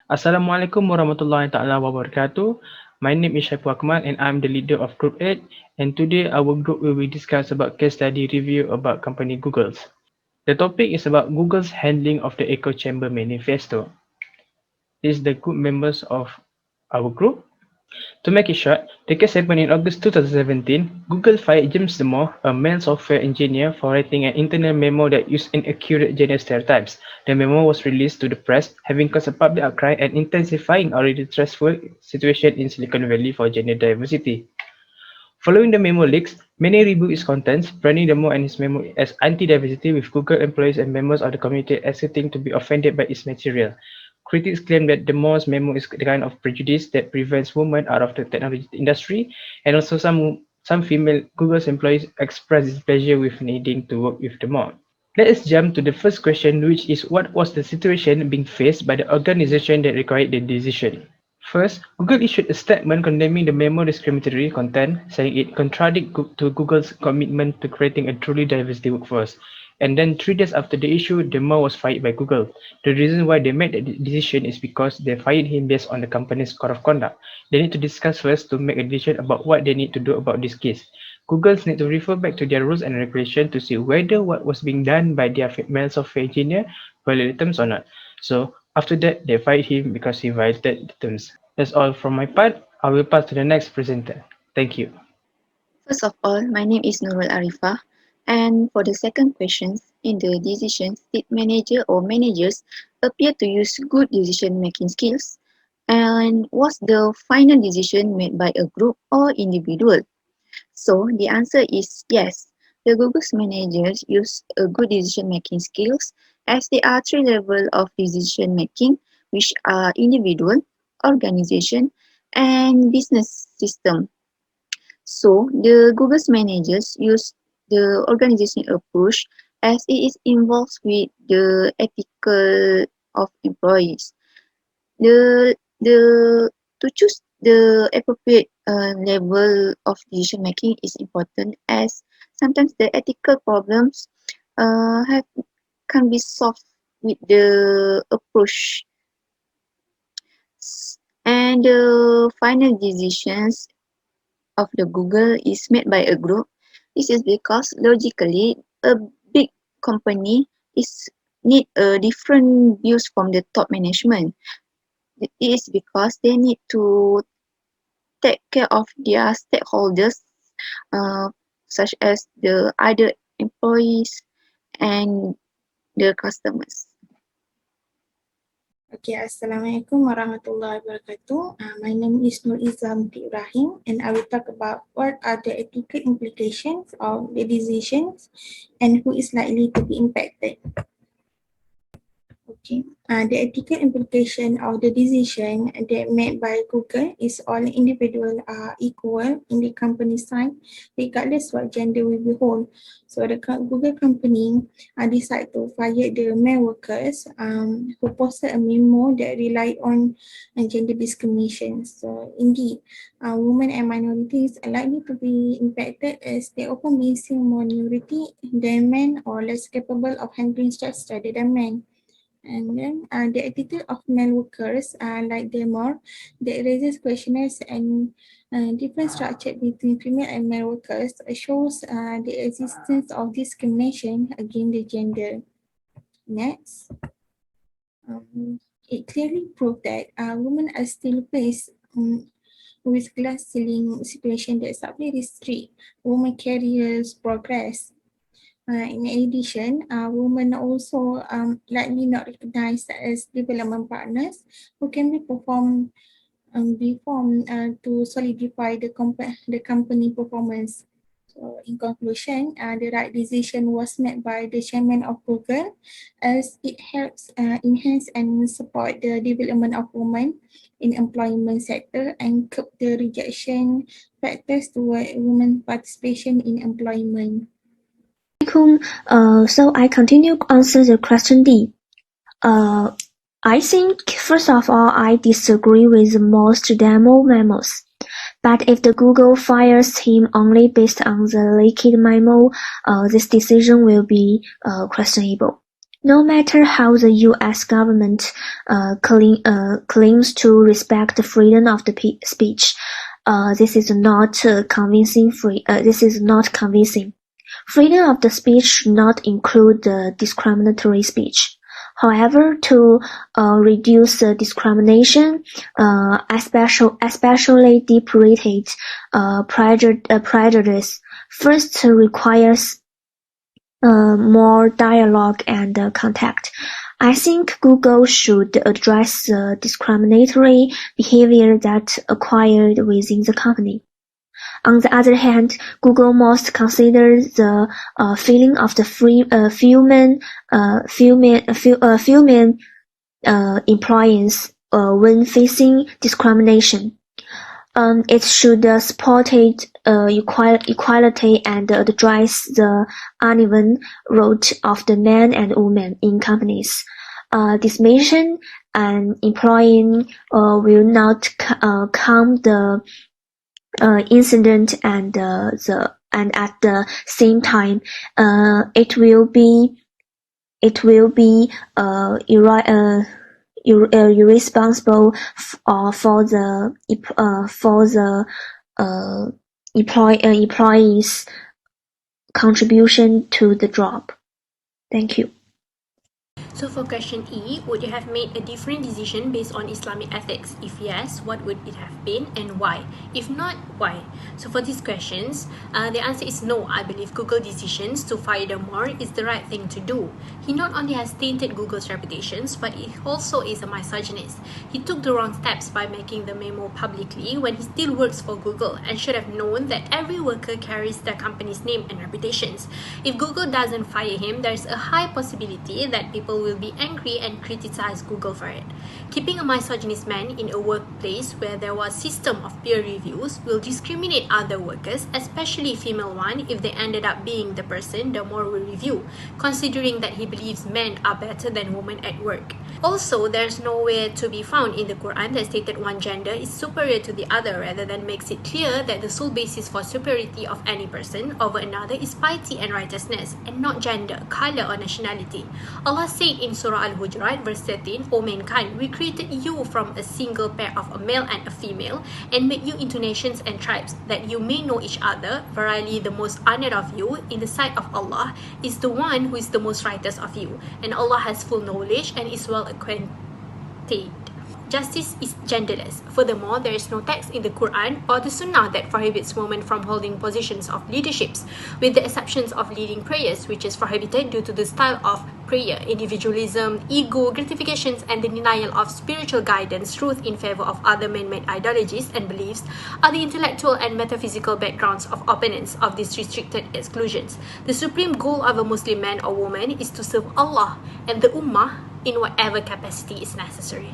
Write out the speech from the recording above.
Assalamualaikum warahmatullahi taala wabarakatuh. My name is Shaiful Akmal and I'm the leader of Group 8, and today our group will be discuss about case study review about company Google's. The topic is about Google's handling of the echo chamber manifesto. Is the good members of our group? To make it short, the case happened in August 2017. Google fired James Damore, a male software engineer, for writing an internal memo that used inaccurate gender stereotypes. The memo was released to the press, having caused a public outcry and intensifying already stressful situation in Silicon Valley for gender diversity. Following the memo leaks, many reviewed its contents, branding Damore and his memo as anti-diversity, with Google employees and members of the community asserting to be offended by its material. Critics claim that Damore's memo is the kind of prejudice that prevents women out of the technology industry, and also some female Google's employees expressed displeasure with needing to work with Damore. Let us jump to the first question, which is what was the situation being faced by the organization that required the decision? First, Google issued a statement condemning the memo discriminatory content, saying it contradicted to Google's commitment to creating a truly diverse workforce. And then 3 days after the issue, the memo was fired by Google. The reason why they made the decision is because they fired him based on the company's code of conduct. They need to discuss first to make a decision about what they need to do about this case. Googles need to refer back to their rules and regulations to see whether what was being done by their male software engineer violated terms or not. So after that, they fired him because he violated the terms. That's all from my part. I will pass to the next presenter. Thank you. First of all, my name is Nurul Arifah. And for the second question, in the decisions, did manager or managers appear to use good decision making skills? And was the final decision made by a group or individual? So the answer is yes. The Google's managers use a good decision making skills as there are three levels of decision making, which are individual, organization, and business system. So the Google's managers use the organization approach as it is involved with the ethical of employees. The to choose the appropriate level of decision making is important as sometimes the ethical problems have can be solved with the approach and the final decisions of the Google is made by a group. This is because logically a big company is need a different views from the top management. It is because they need to take care of their stakeholders, uh, such as the other employees and the customers. Okay, Assalamualaikum warahmatullahi wabarakatuh. My name is Nur Izam Ibrahim and I will talk about what are the ethical implications of the decisions and who is likely to be impacted. Okay. The ethical implication of the decision that made by Google is all individuals are equal in the company side, regardless what gender we behold. So the Google company decide to fire the male workers who posted a memo that relied on gender discrimination. So indeed, women and minorities are likely to be impacted as they often may seem more minority than men or less capable of handling stress rather than men. And then the attitude of male workers like Damore that raises questions and different structure between female and male workers shows the existence of discrimination against the gender. Next, it clearly proved that women are still faced with glass ceiling situation that severely restrict women careers progress. In addition, women also likely not recognized as development partners who can be formed to solidify the company performance. So in conclusion, the right decision was made by the chairman of Google as it helps enhance and support the development of women in employment sector and curb the rejection factors toward women participation in employment. So I continue to answer the question D. I think first of all I disagree with most demo memos. But if the Google fires him only based on the leaked memo, this decision will be questionable. No matter how the U.S. government claims to respect the freedom of the speech, this is not convincing. Freedom of the speech should not include discriminatory speech. However, to reduce discrimination, especially deep-rooted prejudice, first requires more dialogue and contact. I think Google should address discriminatory behavior that occurred within the company. On the other hand, Google must consider the feeling of the female employees when facing discrimination. It should support equality and address the uneven role of the men and women in companies. Discrimination and employing will not calm the incident, and at the same time, it will be irresponsible for the employees' contribution to the job. Thank you. So for question E, would you have made a different decision based on Islamic ethics? If yes, what would it have been and why? If not, why? So for these questions, the answer is no. I believe Google's decisions to fire Damore is the right thing to do. He not only has tainted Google's reputations, but he also is a misogynist. He took the wrong steps by making the memo publicly when he still works for Google and should have known that every worker carries their company's name and reputations. If Google doesn't fire him, there's a high possibility that people will be angry and criticize Google for it. Keeping a misogynist man in a workplace where there was a system of peer reviews will discriminate other workers, especially female one, if they ended up being the person Damore will review, considering that he believes men are better than women at work. Also, there's nowhere to be found in the Quran that stated one gender is superior to the other, rather than makes it clear that the sole basis for superiority of any person over another is piety and righteousness, and not gender, color or nationality. Allah said in Surah Al-Hujurat verse 13, O mankind, we created you from a single pair of a male and a female, and made you into nations and tribes, that you may know each other. Verily, the most honored of you in the sight of Allah is the one who is the most righteous of you, and Allah has full knowledge and is well acquainted. Justice is genderless. Furthermore, there is no text in the Quran or the Sunnah that prohibits women from holding positions of leaderships, with the exceptions of leading prayers, which is prohibited due to the style of prayer, individualism, ego, gratifications, and the denial of spiritual guidance, truth in favor of other man-made ideologies and beliefs are the intellectual and metaphysical backgrounds of opponents of these restricted exclusions. The supreme goal of a Muslim man or woman is to serve Allah and the Ummah in whatever capacity is necessary.